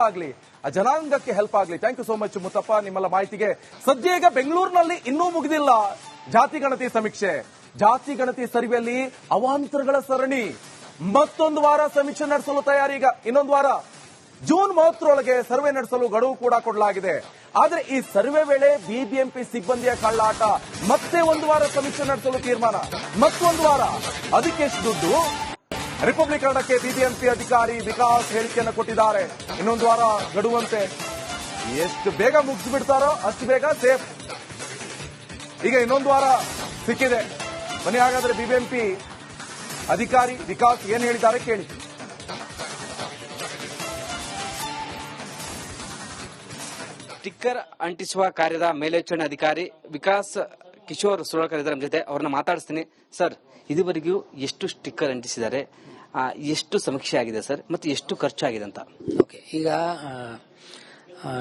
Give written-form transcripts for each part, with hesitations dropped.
ಆಗ್ಲಿ ಆ ಜನಾಂಗಕ್ಕೆ ಹೆಲ್ಪ್ ಆಗ್ಲಿ. Thank you so much Muttappa ನಿಮ್ಮೆಲ್ಲ ಮಾಹಿತಿಗೆ. ಸದ್ಯ ಈಗ ಬೆಂಗಳೂರಿನಲ್ಲಿ ಇನ್ನೂ ಮುಗಿದಿಲ್ಲ ಜಾತಿ ಗಣತಿ ಸಮೀಕ್ಷೆ. ಜಾತಿ ಗಣತಿ ಸರ್ವೆಯಲ್ಲಿ ಅವಾಂತರಗಳ ಸರಣಿ. ಮತ್ತೊಂದು ವಾರ ಸಮೀಕ್ಷೆ ನಡೆಸಲು ತಯಾರಿ. ಈಗ ಇನ್ನೊಂದು ವಾರ ಜೂನ್ 30ರೊಳಗೆ ಸರ್ವೆ ನಡೆಸಲು ಗಡುವು ಕೂಡ ಕೊಡಲಾಗಿದೆ. ಆದ್ರೆ ಈ ಸರ್ವೆ ವೇಳೆ ಬಿಬಿಎಂಪಿ ಸಿಬ್ಬಂದಿಯ ಕಳ್ಳಾಟ. ಮತ್ತೆ ಒಂದು ವಾರ ಸಮೀಕ್ಷೆ ನಡೆಸಲು ತೀರ್ಮಾನ. ಮತ್ತೊಂದು ವಾರ. ಅದಕ್ಕೆ ಎಷ್ಟು ದುಡ್ಡು? ರಿಪಬ್ಲಿಕ್ ಕನ್ನಡಕ್ಕೆ ಬಿಬಿಎಂಪಿ ಅಧಿಕಾರಿ ವಿಕಾಸ್ ಹೇಳಿಕೆಯನ್ನು ಕೊಟ್ಟಿದ್ದಾರೆ. ಇನ್ನೊಂದು ವಾರ ಗಡುವಂತೆ. ಎಷ್ಟು ಬೇಗ ಮುಗಿಸ್ಬಿಡ್ತಾರೋ ಅಷ್ಟು ಬೇಗ ಸೇಫ್. ಈಗ ಇನ್ನೊಂದು ವಾರ ಸಿಕ್ಕಿದೆ. ಬನ್ನಿ ಹಾಗಾದ್ರೆ ಬಿಬಿಎಂಪಿ ಅಧಿಕಾರಿ ವಿಕಾಸ್ ಏನ್ ಹೇಳಿದ್ದಾರೆ ಕೇಳಿ. ಸ್ಟಿಕ್ಕರ್ ಅಂಟಿಸುವ ಕಾರ್ಯದ ಮೇಲ್ವಿಚಾರಣೆ ಅಧಿಕಾರಿ ವಿಕಾಸ್ ಕಿಶೋರ್ ಸುರಳ್ಕರ್ ಇದ್ದಾರೆ ನಮ್ಮ ಜೊತೆ. ಅವ್ರನ್ನ ಮಾತಾಡಿಸ್ತೀನಿ. ಸರ್, ಇದುವರೆಗೂ ಎಷ್ಟು ಸ್ಟಿಕ್ಕರ್ ಅಂಟಿಸಿದ್ದಾರೆ, ಎಷ್ಟು ಸಮೀಕ್ಷೆ ಆಗಿದೆ ಸರ್, ಮತ್ತೆ ಎಷ್ಟು ಖರ್ಚಾಗಿದೆ ಅಂತ? ಓಕೆ, ಈಗ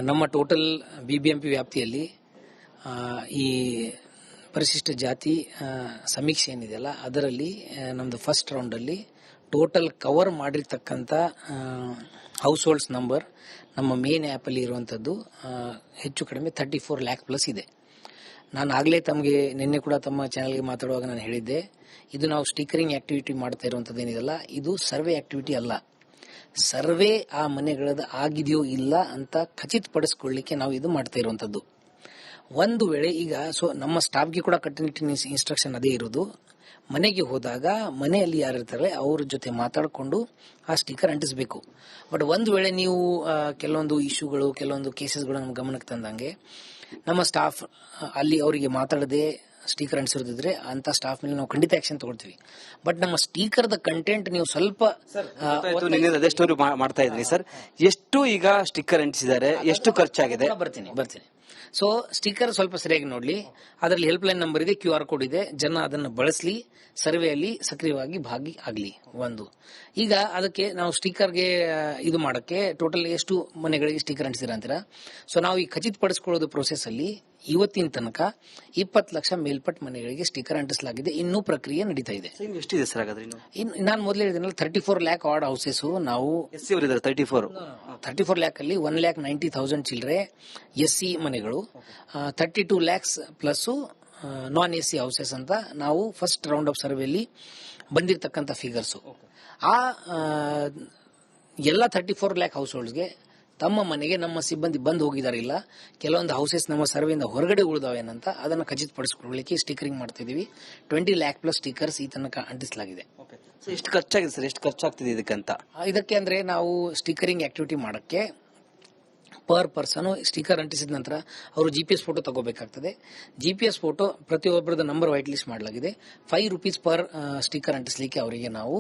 ನಮ್ಮ ಟೋಟಲ್ ಬಿಬಿಎಂಪಿ ವ್ಯಾಪ್ತಿಯಲ್ಲಿ ಈ ಪರಿಶಿಷ್ಟ ಜಾತಿ ಸಮೀಕ್ಷೆ ಏನಿದೆಯಲ್ಲ ಅದರಲ್ಲಿ ನಮ್ದು ಫಸ್ಟ್ ರೌಂಡ್ ಅಲ್ಲಿ ಟೋಟಲ್ ಕವರ್ ಮಾಡಿರ್ತಕ್ಕಂಥ ಹೌಸ್ ಹೋಲ್ಡ್ಸ್ ನಂಬರ್ ನಮ್ಮ ಮೇನ್ ಆ್ಯಪ್ ಅಲ್ಲಿ ಇರುವಂತದ್ದು ಹೆಚ್ಚು ಕಡಿಮೆ 34 ಲ್ಯಾಕ್ ಪ್ಲಸ್ ಇದೆ. ನಾನು ಆಗಲೇ ತಮಗೆ ನಿನ್ನೆ ಕೂಡ ತಮ್ಮ ಚಾನೆಲ್ಗೆ ಮಾತಾಡುವಾಗ ನಾನು ಹೇಳಿದ್ದೆ, ಇದು ನಾವು ಸ್ಟಿಕರಿಂಗ್ ಆಕ್ಟಿವಿಟಿ ಮಾಡ್ತಾ ಇರುವಂತದ್ದು ಏನಿದೆಲ್ಲ ಇದು ಸರ್ವೆ ಆಕ್ಟಿವಿಟಿ ಅಲ್ಲ. ಸರ್ವೆ ಆ ಮನೆಗಳದ್ದು ಆಗಿದೆಯೋ ಇಲ್ಲ ಅಂತ ಖಚಿತಪಡಿಸಿಕೊಳ್ಳಿಕ್ಕೆ ನಾವು ಇದು ಮಾಡ್ತಾ ಇರುವಂತದ್ದು. ಒಂದು ವೇಳೆ ಈಗ ನಮ್ಮ ಸ್ಟಾಫ್ಗೆ ಕೂಡ ಕಟ್ಟುನಿಟ್ಟಿನ ಇನ್ಸ್ಟ್ರಕ್ಷನ್ ಅದೇ ಇರೋದು. ಮನೆಗೆ ಹೋದಾಗ ಮನೆಯಲ್ಲಿ ಯಾರಿರ್ತಾರೆ ಅವ್ರ ಜೊತೆ ಮಾತಾಡಿಕೊಂಡು ಆ ಸ್ಟಿಕರ್ ಅಂಟಿಸಬೇಕು. ಬಟ್ ಒಂದು ವೇಳೆ ನೀವು ಕೆಲವೊಂದು ಇಶ್ಯೂಗಳು ಕೆಲವೊಂದು ಕೇಸಸ್ಗಳು ನಮ್ಮ ಗಮನಕ್ಕೆ ತಂದಂಗೆ ನಮ್ಮ ಸ್ಟಾಫ್ ಅಲ್ಲಿ ಅವರಿಗೆ ಮಾತಾಡದೆ ಸ್ಟಿಕರ್ ಅಂಟಿಸಿರೋದಿದ್ರೆ ಅಂತ ಸ್ಟಾಫ್ ಮೇಲೆ ನಾವು ಖಂಡಿತ ಆಕ್ಷನ್ ತಗೊಳ್ತೀವಿ. ಬಟ್ ನಮ್ಮ ಸ್ಟಿಕರ್ದ ಕಂಟೆಂಟ್ ನೀವು ಸ್ವಲ್ಪ ಅದೇ ಸ್ಟೋರಿ ಮಾಡ್ತಾ ಇದ್ದೀನಿ ಸರ್. ಎಷ್ಟು ಈಗ ಸ್ಟಿಕ್ಕರ್ ಅಂಟಿಸಿದ್ದಾರೆ, ಎಷ್ಟು ಖರ್ಚಾಗಿದೆ? ಬರ್ತೀನಿ. ಸೊ ಸ್ಟಿಕರ್ ಸ್ವಲ್ಪ ಸರಿಯಾಗಿ ನೋಡ್ಲಿ. ಅದರಲ್ಲಿ ಹೆಲ್ಪ್ ಲೈನ್ ನಂಬರ್ ಇದೆ, QR ಕೋಡ್ ಇದೆ. ಜನ ಅದನ್ನು ಬಳಸಲಿ, ಸರ್ವೆಯಲ್ಲಿ ಸಕ್ರಿಯವಾಗಿ ಭಾಗಿ ಆಗಲಿ. ಒಂದು ಈಗ ಅದಕ್ಕೆ ನಾವು ಸ್ಟಿಕರ್ಗೆ ಇದು ಮಾಡಕ್ಕೆ ಟೋಟಲ್ ಎಷ್ಟು ಮನೆಗಳಿಗೆ ಸ್ಟಿಕರ್ ಅಂಟಿಸಿರ ಅಂತೀರಾ? ಸೊ ನಾವು ಈ ಖಚಿತಪಡಿಸಿಕೊಳ್ಳೋದು ಪ್ರೋಸೆಸ್ ಅಲ್ಲಿ ಇವತ್ತಿನ ತನಕ 20 ಲಕ್ಷ ಮೇಲ್ಪಟ್ಟ ಮನೆಗಳಿಗೆ ಸ್ಟಿಕರ್ ಅಂಟಿಸಲಾಗಿದೆ. ಇನ್ನೂ ಪ್ರಕ್ರಿಯೆ ನಡೀತಾ ಇದೆ. ಎಷ್ಟಿದೆ ಸರ್ ಹಾಗಾದ್ರೆ? ನಾನು ಮೊದಲೇ ಹೇಳಿದ್ನಲ್ಲ 34 ಲ್ಯಾಕ್ ಆರ್ಡ್ ಹೌಸಸ್ ನಾವು 34 ಲ್ಯಾಕ್ ಅಲ್ಲಿ 1,90,000 ಚಿಲ್ಲರೆ SC ಮನೆಗಳು, 32 ಲ್ಯಾಕ್ಸ್ ಪ್ಲಸ್ ನಾನ್ AC ಹೌಸಸ್ ಅಂತ ನಾವು ಫಸ್ಟ್ ರೌಂಡ್ ಆಫ್ ಸರ್ವೆಯಲ್ಲಿ ಬಂದಿರತಕ್ಕಂಥ ಫಿಗರ್ಸ್. ಆ ಎಲ್ಲ 34 ಲ್ಯಾಕ್ ಹೌಸ್ ಹೋಲ್ಡ್ಸ್ಗೆ ತಮ್ಮ ಮನೆಗೆ ನಮ್ಮ ಸಿಬ್ಬಂದಿ ಬಂದು ಹೋಗಿದ್ದಾರೆ, ಇಲ್ಲ ಕೆಲವೊಂದು ಹೌಸಸ್ ನಮ್ಮ ಸರ್ವೆಯಿಂದ ಹೊರಗಡೆ ಉಳಿದಾವೇನಂತ ಅದನ್ನು ಖಚಿತಪಡಿಸಿಕೊಳ್ಳಲಿಕ್ಕೆ ಸ್ಟಿಕರಿಂಗ್ ಮಾಡ್ತಾ ಇದೀವಿ. 20 ಲ್ಯಾಕ್ ಪ್ಲಸ್ ಸ್ಟಿಕರ್ಸ್ ಈ ತನಕ ಅಂಟಿಸಲಾಗಿದೆ. ಎಷ್ಟು ಖರ್ಚಾಗಿದೆ ಸರ್? ಎಷ್ಟು ಖರ್ಚಾಗ್ತಿದೆ ಇದಕ್ಕಂತ? ಇದಕ್ಕೆ ಅಂದ್ರೆ ನಾವು ಸ್ಟಿಕರಿಂಗ್ ಆಕ್ಟಿವಿಟಿ ಮಾಡಕ್ಕೆ ಪರ್ ಪರ್ಸನ್ ಸ್ಟಿಕರ್ ಅಂಟಿಸಿದ ನಂತರ ಅವರು GPS ಫೋಟೋ ತಗೋಬೇಕಾಗ್ತದೆ. GPS ಫೋಟೋ ಪ್ರತಿಯೊಬ್ಬರದ ನಂಬರ್ ವೈಟ್ ಲಿಸ್ಟ್ ಮಾಡಲಾಗಿದೆ. ₹5 ಪರ್ ಸ್ಟಿಕರ್ ಅಂಟಿಸಲಿಕ್ಕೆ ಅವರಿಗೆ ನಾವು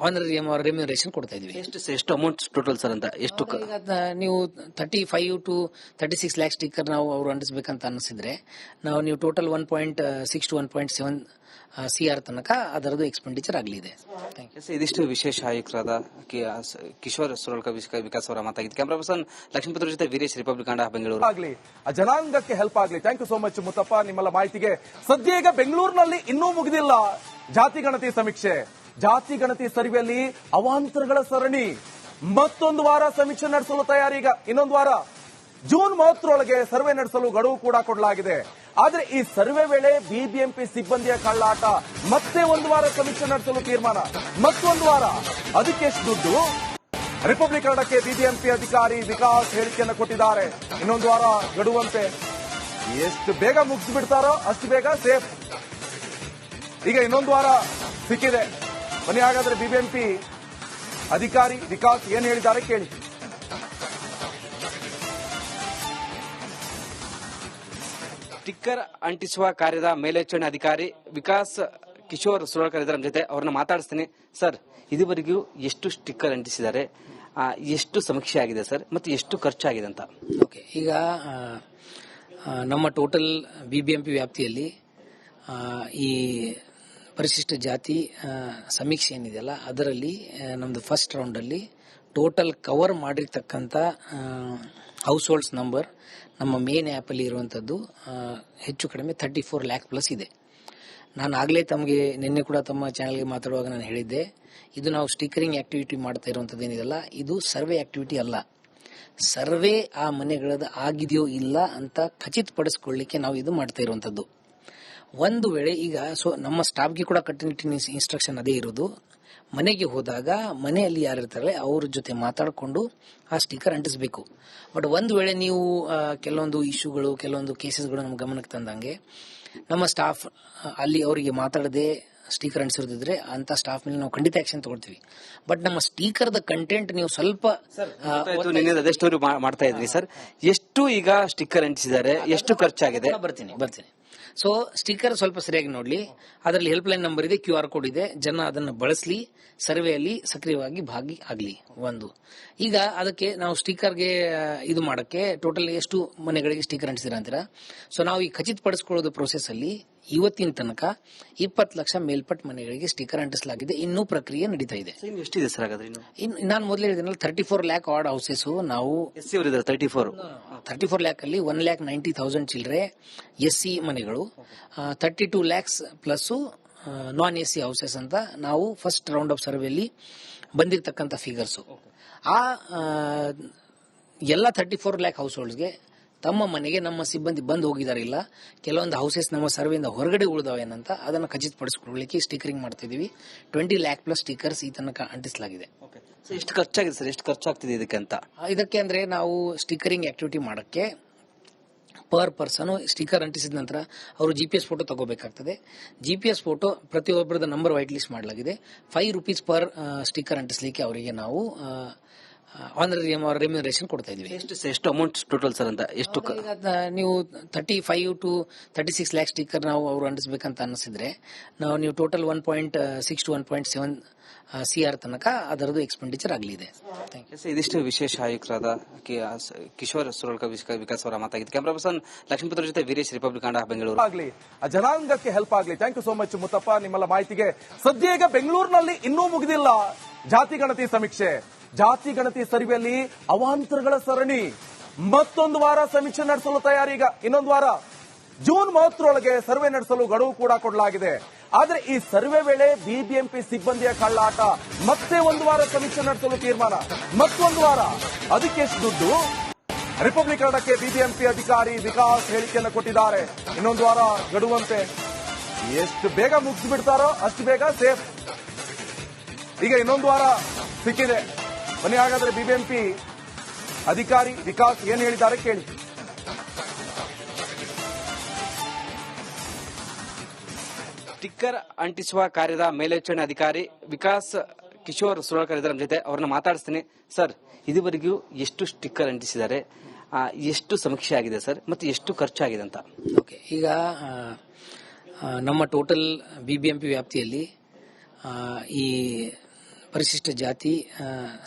ಆನರರಿ ರೆಮ್ಯುನರೇಷನ್ ಕೊಡ್ತಾ ಇದೀವಿ. ಎಷ್ಟು ಅಮೌಂಟ್ ಟೋಟಲ್ ಸರ್ ಅಂತ? ಎಷ್ಟು ನೀವು 35 to 36 ಲ್ಯಾಕ್ ಸ್ಟಿಕರ್ ನಾವು ಅವರು ಅಂಟಿಸಬೇಕಂತ ಅನಿಸಿದ್ರೆ ನೀವು ಟೋಟಲ್ 1.6 to 1.7 CR ತನಕ ಅದರದ್ದು ಎಕ್ಸ್ಪೆಂಡಿಚರ್ ಆಗಲಿದೆ. ಇದಿಷ್ಟು ವಿಶೇಷ ಆಯುಕ್ತರಾದ ಕಿಶೋರ್ ಸುರಳ್ಕರ್ ವಿಕಾಸ್ ಅವರ ಮಾತಾಗಿದೆ. ಕ್ಯಾಮರಾ ಪರ್ಸನ್ ಲಕ್ಷ್ಮೀಪುರ ಜೊತೆ ವೀರೇಶ್, ರಿಪಬ್ಲಿಕ್ ಕನ್ನಡ, ಬೆಂಗಳೂರು. ಆಗ್ಲಿ ಆ ಜನಾಂಗಕ್ಕೆ ಹೆಲ್ಪ್ ಆಗ್ಲಿ. Thank you so much Muttappa ನಿಮ್ಮೆಲ್ಲ ಮಾಹಿತಿಗೆ. ಸದ್ಯ ಈಗ ಬೆಂಗಳೂರಿನಲ್ಲಿ ಇನ್ನೂ ಮುಗಿದಿಲ್ಲ ಜಾತಿ ಗಣತಿ ಸಮೀಕ್ಷೆ. ಜಾತಿ ಗಣತಿ ಸರ್ವೆಯಲ್ಲಿ ಅವಾಂತರಗಳ ಸರಣಿ. ಮತ್ತೊಂದು ವಾರ ಸಮೀಕ್ಷೆ ನಡೆಸಲು ತಯಾರಿ. ಈಗ ಇನ್ನೊಂದು ವಾರ ಜೂನ್ 30ರೊಳಗೆ ಸರ್ವೆ ನಡೆಸಲು ಗಡುವು ಕೂಡ ಕೊಡಲಾಗಿದೆ. ಆದ್ರೆ ಈ ಸರ್ವೆ ವೇಳೆ ಬಿಬಿಎಂಪಿ ಸಿಬ್ಬಂದಿಯ ಕಳ್ಳಾಟ. ಮತ್ತೆ ಒಂದು ವಾರ ಸಮೀಕ್ಷೆ ನಡೆಸಲು ತೀರ್ಮಾನ. ಮತ್ತೊಂದು ವಾರ. ಅದಕ್ಕೆ ಎಷ್ಟು ದುಡ್ಡು? ರಿಪಬ್ಲಿಕ್ ಕನ್ನಡಕ್ಕೆ ಬಿಬಿಎಂಪಿ ಅಧಿಕಾರಿ ವಿಕಾಸ್ ಹೇಳಿಕೆಯನ್ನು ಕೊಟ್ಟಿದ್ದಾರೆ. ಇನ್ನೊಂದು ವಾರ ಗಡುವಂತೆ. ಎಷ್ಟು ಬೇಗ ಮುಗಿಸ್ಬಿಡ್ತಾರೋ ಅಷ್ಟು ಬೇಗ ಸೇಫ್. ಈಗ ಇನ್ನೊಂದು ವಾರ ಸಿಕ್ಕಿದೆ. ಬನ್ನಿ ಹಾಗಾದ್ರೆ ಬಿಬಿಎಂಪಿ ಅಧಿಕಾರಿ ವಿಕಾಸ್ ಏನ್ ಹೇಳಿದ್ದಾರೆ ಕೇಳಿ. ಸ್ಟಿಕ್ಕರ್ ಅಂಟಿಸುವ ಕಾರ್ಯದ ಮೇಲ್ವಿಚಾರಣೆ ಅಧಿಕಾರಿ ವಿಕಾಸ್ ಕಿಶೋರ್ ಸುರಳ್ಕರ್ ಇದ್ದಾರೆ ನಮ್ಮ ಜೊತೆ. ಅವ್ರನ್ನ ಮಾತಾಡಿಸ್ತೀನಿ. ಸರ್, ಇದುವರೆಗೂ ಎಷ್ಟು ಸ್ಟಿಕ್ಕರ್ ಅಂಟಿಸಿದ್ದಾರೆ, ಎಷ್ಟು ಸಮೀಕ್ಷೆ ಆಗಿದೆ ಸರ್, ಮತ್ತೆ ಎಷ್ಟು ಖರ್ಚಾಗಿದೆ ಅಂತ? ಓಕೆ, ಈಗ ನಮ್ಮ ಟೋಟಲ್ ಬಿಬಿಎಂಪಿ ವ್ಯಾಪ್ತಿಯಲ್ಲಿ ಈ ಪರಿಶಿಷ್ಟ ಜಾತಿ ಸಮೀಕ್ಷೆ ಏನಿದೆಯಲ್ಲ ಅದರಲ್ಲಿ ನಮ್ದು ಫಸ್ಟ್ ರೌಂಡ್ ಅಲ್ಲಿ ಟೋಟಲ್ ಕವರ್ ಮಾಡಿರ್ತಕ್ಕಂಥ ಹೌಸ್ ಹೋಲ್ಡ್ಸ್ ನಂಬರ್ ನಮ್ಮ ಮೇನ್ ಆ್ಯಪ್ ಅಲ್ಲಿ ಇರುವಂತದ್ದು ಹೆಚ್ಚು ಕಡಿಮೆ 34 ಲ್ಯಾಕ್ ಪ್ಲಸ್ ಇದೆ. ನಾನು ಆಗಲೇ ತಮಗೆ ನಿನ್ನೆ ಕೂಡ ತಮ್ಮ ಚಾನಲ್ಗೆ ಮಾತಾಡುವಾಗ ನಾನು ಹೇಳಿದ್ದೆ, ಇದು ನಾವು ಸ್ಟಿಕರಿಂಗ್ ಆಕ್ಟಿವಿಟಿ ಮಾಡ್ತಾ ಇರುವಂತದ್ದು ಏನಿದೆಲ್ಲ ಇದು ಸರ್ವೆ ಆಕ್ಟಿವಿಟಿ ಅಲ್ಲ. ಸರ್ವೆ ಆ ಮನೆಗಳದ್ದು ಆಗಿದೆಯೋ ಇಲ್ಲ ಅಂತ ಖಚಿತಪಡಿಸಿಕೊಳ್ಳಿಕ್ಕೆ ನಾವು ಇದು ಮಾಡ್ತಾ ಇರುವಂತದ್ದು. ಒಂದು ವೇಳೆ ಈಗ ನಮ್ಮ ಸ್ಟಾಫ್ಗೆ ಕೂಡ ಕಟ್ಟುನಿಟ್ಟಿನ ಇನ್ಸ್ಟ್ರಕ್ಷನ್ ಅದೇ ಇರೋದು, ಮನೆಗೆ ಹೋದಾಗ ಮನೆಯಲ್ಲಿ ಯಾರಿರ್ತಾರೆ ಅವ್ರ ಜೊತೆ ಮಾತಾಡಿಕೊಂಡು ಆ ಸ್ಟಿಕರ್ ಅಂಟಿಸಬೇಕು. ಬಟ್ ಒಂದು ವೇಳೆ ನೀವು ಕೆಲವೊಂದು ಇಶ್ಯೂಗಳು ಕೆಲವೊಂದು ಕೇಸಸ್ಗಳು ನಮ್ಮ ಗಮನಕ್ಕೆ ತಂದಂಗೆ ನಮ್ಮ ಸ್ಟಾಫ್ ಅಲ್ಲಿ ಅವರಿಗೆ ಮಾತಾಡದೆ ಸ್ಟಿಕರ್ ಅಂಟಿಸಿರ್ತಿದ್ರೆ ಅಂತ ಸ್ಟಾಫ್ ಮೇಲೆ ನಾವು ಖಂಡಿತ ಆಕ್ಷನ್ ತಗೊಳ್ತೀವಿ. ಬಟ್ ನಮ್ಮ ಸ್ಟಿಕರ್ದ ಕಂಟೆಂಟ್ ನೀವು ಸ್ವಲ್ಪ ಅದೇ ಸ್ಟೋರಿ ಮಾಡ್ತಾ ಇದ್ರಿ ಸರ್. ಎಷ್ಟು ಈಗ ಸ್ಟಿಕರ್ ಅಂಟಿಸಿದ್ದಾರೆ, ಎಷ್ಟು ಖರ್ಚಾಗಿದೆ? ಬರ್ತೀನಿ. ಸೊ ಸ್ಟಿಕರ್ ಸ್ವಲ್ಪ ಸರಿಯಾಗಿ ನೋಡ್ಲಿ, ಅದರಲ್ಲಿ ಹೆಲ್ಪ್ ಲೈನ್ ನಂಬರ್ ಇದೆ, QR ಕೋಡ್ ಇದೆ, ಜನ ಅದನ್ನು ಬಳಸಲಿ, ಸರ್ವೆಯಲ್ಲಿ ಸಕ್ರಿಯವಾಗಿ ಭಾಗಿ ಆಗಲಿ. ಒಂದು ಈಗ ಅದಕ್ಕೆ ನಾವು ಸ್ಟಿಕರ್ಗೆ ಇದು ಮಾಡಕ್ಕೆ ಟೋಟಲ್ ಎಷ್ಟು ಮನೆಗಳಿಗೆ ಸ್ಟಿಕರ್ ಅಂಟಿಸಿರ ಅಂತೀರಾ? ಸೊ ನಾವು ಈ ಖಚಿತಪಡಿಸಿಕೊಳ್ಳೋದು ಪ್ರೋಸೆಸ್ ಅಲ್ಲಿ ಇವತ್ತಿನ ತನಕ 20 ಲಕ್ಷ ಮೇಲ್ಪಟ್ಟ ಮನೆಗಳಿಗೆ ಸ್ಟಿಕರ್ ಅಂಟಿಸಲಾಗಿದೆ. ಇನ್ನೂ ಪ್ರಕ್ರಿಯೆ ನಡೀತಾ ಇದೆ. ಎಷ್ಟಿದೆ ಸರ್ ಹಾಗಾದ್ರೆ? ನಾನು ಮೊದಲೇ ಹೇಳಿದ್ನಲ್ಲ 34 ಲ್ಯಾಕ್ ಆರ್ಡ್ ಹೌಸಸ್ ನಾವು 34 ಲ್ಯಾಕ್ ಅಲ್ಲಿ 1,90,000 ಚಿಲ್ಲರೆ SC ಮನೆಗಳು, 32 ಲ್ಯಾಕ್ಸ್ ಪ್ಲಸ್ ನಾನ್ AC ಹೌಸಸ್ ಅಂತ ನಾವು ಫಸ್ಟ್ ರೌಂಡ್ ಆಫ್ ಸರ್ವೆಯಲ್ಲಿ ಬಂದಿರತಕ್ಕಂತ ಫಿಗರ್ಸ್. ಆ ಎಲ್ಲ 34 ಲ್ಯಾಕ್ ಹೌಸ್ ಹೋಲ್ಡ್ಸ್ಗೆ ತಮ್ಮ ಮನೆಗೆ ನಮ್ಮ ಸಿಬ್ಬಂದಿ ಬಂದು ಹೋಗಿದ್ದಾರೆ, ಇಲ್ಲ ಕೆಲವೊಂದು ಹೌಸಸ್ ನಮ್ಮ ಸರ್ವೆಯಿಂದ ಹೊರಗಡೆ ಉಳಿದವೇನಂತ ಅದನ್ನು ಖಚಿತಪಡಿಸಿಕೊಳ್ಳಲಿಕ್ಕೆ ಸ್ಟಿಕರಿಂಗ್ ಮಾಡ್ತಾ ಇದೀವಿ. 20 ಲ್ಯಾಕ್ ಪ್ಲಸ್ ಸ್ಟಿಕರ್ಸ್ ಈ ತನಕ ಅಂಟಿಸಲಾಗಿದೆ. ಎಷ್ಟು ಖರ್ಚಾಗಿದೆ ಸರ್? ಎಷ್ಟು ಖರ್ಚಾಗ್ತಿದೆ ಇದಕ್ಕೆ ಅಂತ? ಇದಕ್ಕೆ ಅಂದ್ರೆ ನಾವು ಸ್ಟಿಕರಿಂಗ್ ಆಕ್ಟಿವಿಟಿ ಮಾಡಕ್ಕೆ ಪರ್ ಪರ್ಸನ್ ಸ್ಟಿಕರ್ ಅಂಟಿಸಿದ ನಂತರ ಅವರು GPS ಫೋಟೋ ತಗೋಬೇಕಾಗ್ತದೆ. GPS ಫೋಟೋ ಪ್ರತಿಯೊಬ್ಬರದ ನಂಬರ್ ವೈಟ್ ಲಿಸ್ಟ್ ಮಾಡಲಾಗಿದೆ. ₹5 ಪರ್ ಸ್ಟಿಕರ್ ಅಂಟಿಸಲಿಕ್ಕೆ ಅವರಿಗೆ ನಾವು ರೆಮ್ಯುನರೇಷನ್ ಕೊಡ್ತಾ ಇದೀವಿ. ಎಷ್ಟು ಅಮೌಂಟ್ ಟೋಟಲ್ ಸರ್ ಅಂತ? ಎಷ್ಟು ನೀವು 35 to 36 ಲ್ಯಾಕ್ ಸ್ಟಿಕರ್ ನಾವು ಅವರು ಅಂಟಿಸಬೇಕಂತ ಅನಿಸಿದ್ರೆ ನೀವು ಟೋಟಲ್ 1.6 to 1.7 CR ತನಕ ಅದರದ್ದು ಎಕ್ಸ್ಪೆಂಡಿಚರ್ ಆಗಲಿದೆ. ಇದಿಷ್ಟು ವಿಶೇಷ ಆಯುಕ್ತರಾದ ಕಿಶೋರ್ ಸುರಳ್ಕ ವಿಕಾಸ್ ಅವರ ಮಾತಾಗಿತ್ತು. ಕ್ಯಾಮರಾ ಪರ್ಸನ್ ಲಕ್ಷ್ಮೀಪುತ್ರ ಜೊತೆ ವೀರೇಶ್, ರಿಪಬ್ಲಿಕ್ ಕನ್ನಡ, ಬೆಂಗಳೂರು. ಆಗ್ಲಿ ಆ ಜನಾಂಗಕ್ಕೆ ಹೆಲ್ಪ್ ಆಗ್ಲಿ. Thank you so much Muthappa ನಿಮ್ಮಲ್ಲ ಮಾಹಿತಿಗೆ. ಸದ್ಯ ಈಗ ಬೆಂಗಳೂರಿನಲ್ಲಿ ಇನ್ನೂ ಮುಗಿದಿಲ್ಲ ಜಾತಿ ಗಣತಿ ಸಮೀಕ್ಷೆ. ಜಾತಿ ಗಣತಿ ಸರ್ವೆಯಲ್ಲಿ ಅವಾಂತರಗಳ ಸರಣಿ. ಮತ್ತೊಂದು ವಾರ ಸಮೀಕ್ಷೆ ನಡೆಸಲು ತಯಾರೀಗ. ಇನ್ನೊಂದು ವಾರ ಜೂನ್ 30ರೊಳಗೆ ಸರ್ವೆ ನಡೆಸಲು ಗಡುವು ಕೂಡ ಕೊಡಲಾಗಿದೆ. ಆದರೆ ಈ ಸರ್ವೆ ವೇಳೆ BBMP ಸಿಬ್ಬಂದಿಯ ಕಳ್ಳಾಟ. ಮತ್ತೆ ಒಂದು ವಾರ ಸಮೀಕ್ಷೆ ನಡೆಸಲು ತೀರ್ಮಾನ. ಮತ್ತೊಂದು ವಾರ, ಅದಕ್ಕೆ ಎಷ್ಟು ದುಡ್ಡು? ರಿಪಬ್ಲಿಕ್ ಕನ್ನಡಕ್ಕೆ BBMP ಅಧಿಕಾರಿ ವಿಕಾಸ್ ಹೇಳಿಕೆಯನ್ನು ಕೊಟ್ಟಿದ್ದಾರೆ. ಇನ್ನೊಂದು ವಾರ ಗಡುವಂತೆ. ಎಷ್ಟು ಬೇಗ ಮುಗಿಸಿ ಬಿಡ್ತಾರೋ ಅಷ್ಟು ಬೇಗ ಸೇಫ್. ಈಗ ಇನ್ನೊಂದು ವಾರ ಸಿಕ್ಕಿದೆ. ಬನ್ನಿ ಹಾಗಾದ್ರೆ BBMP ಅಧಿಕಾರಿ ವಿಕಾಸ್ ಏನ್ ಹೇಳಿದ್ದಾರೆ ಕೇಳಿ. ಸ್ಟಿಕ್ಕರ್ ಅಂಟಿಸುವ ಕಾರ್ಯದ ಮೇಲ್ವಿಚಾರಣೆ ಅಧಿಕಾರಿ ವಿಕಾಸ್ ಕಿಶೋರ್ ಸುರಳ್ಕರ್ ಇದರ ಜೊತೆ ಅವ್ರನ್ನ ಮಾತಾಡಿಸ್ತೀನಿ. ಸರ್, ಇದುವರೆಗೂ ಎಷ್ಟು ಸ್ಟಿಕ್ಕರ್ ಅಂಟಿಸಿದ್ದಾರೆ, ಎಷ್ಟು ಸಮೀಕ್ಷೆ ಆಗಿದೆ ಸರ್, ಮತ್ತು ಎಷ್ಟು ಖರ್ಚಾಗಿದೆ ಅಂತ? ಓಕೆ, ಈಗ ನಮ್ಮ ಟೋಟಲ್ BBMP ವ್ಯಾಪ್ತಿಯಲ್ಲಿ ಈ ಪರಿಶಿಷ್ಟ ಜಾತಿ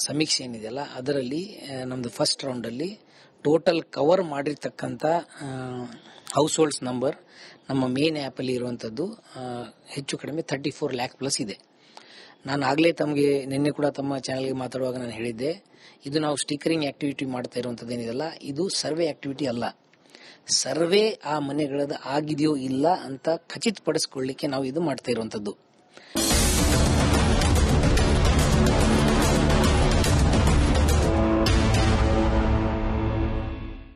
ಸಮೀಕ್ಷೆ ಏನಿದೆಯಲ್ಲ ಅದರಲ್ಲಿ ನಮ್ದು ಫಸ್ಟ್ ರೌಂಡ್ ಅಲ್ಲಿ ಟೋಟಲ್ ಕವರ್ ಮಾಡಿರ್ತಕ್ಕಂಥ ಹೌಸ್ ಹೋಲ್ಡ್ಸ್ ನಂಬರ್ ನಮ್ಮ ಮೇನ್ ಆ್ಯಪ್ ಅಲ್ಲಿ ಇರುವಂತದ್ದು ಹೆಚ್ಚು ಕಡಿಮೆ 34 ಲ್ಯಾಕ್ ಪ್ಲಸ್ ಇದೆ. ನಾನು ಆಗಲೇ ತಮಗೆ ನಿನ್ನೆ ಕೂಡ ತಮ್ಮ ಚಾನಲ್ಗೆ ಮಾತಾಡುವಾಗ ನಾನು ಹೇಳಿದ್ದೆ, ಇದು ನಾವು ಸ್ಟಿಕರಿಂಗ್ ಆಕ್ಟಿವಿಟಿ ಮಾಡ್ತಾ ಇರುವಂತದ್ದು ಏನಿದೆಲ್ಲ ಇದು ಸರ್ವೆ ಆಕ್ಟಿವಿಟಿ ಅಲ್ಲ. ಸರ್ವೆ ಆ ಮನೆಗಳದ್ದು ಆಗಿದೆಯೋ ಇಲ್ಲ ಅಂತ ಖಚಿತಪಡಿಸಿಕೊಳ್ಳಿಕ್ಕೆ ನಾವು ಇದು ಮಾಡ್ತಾ ಇರುವಂತದ್ದು.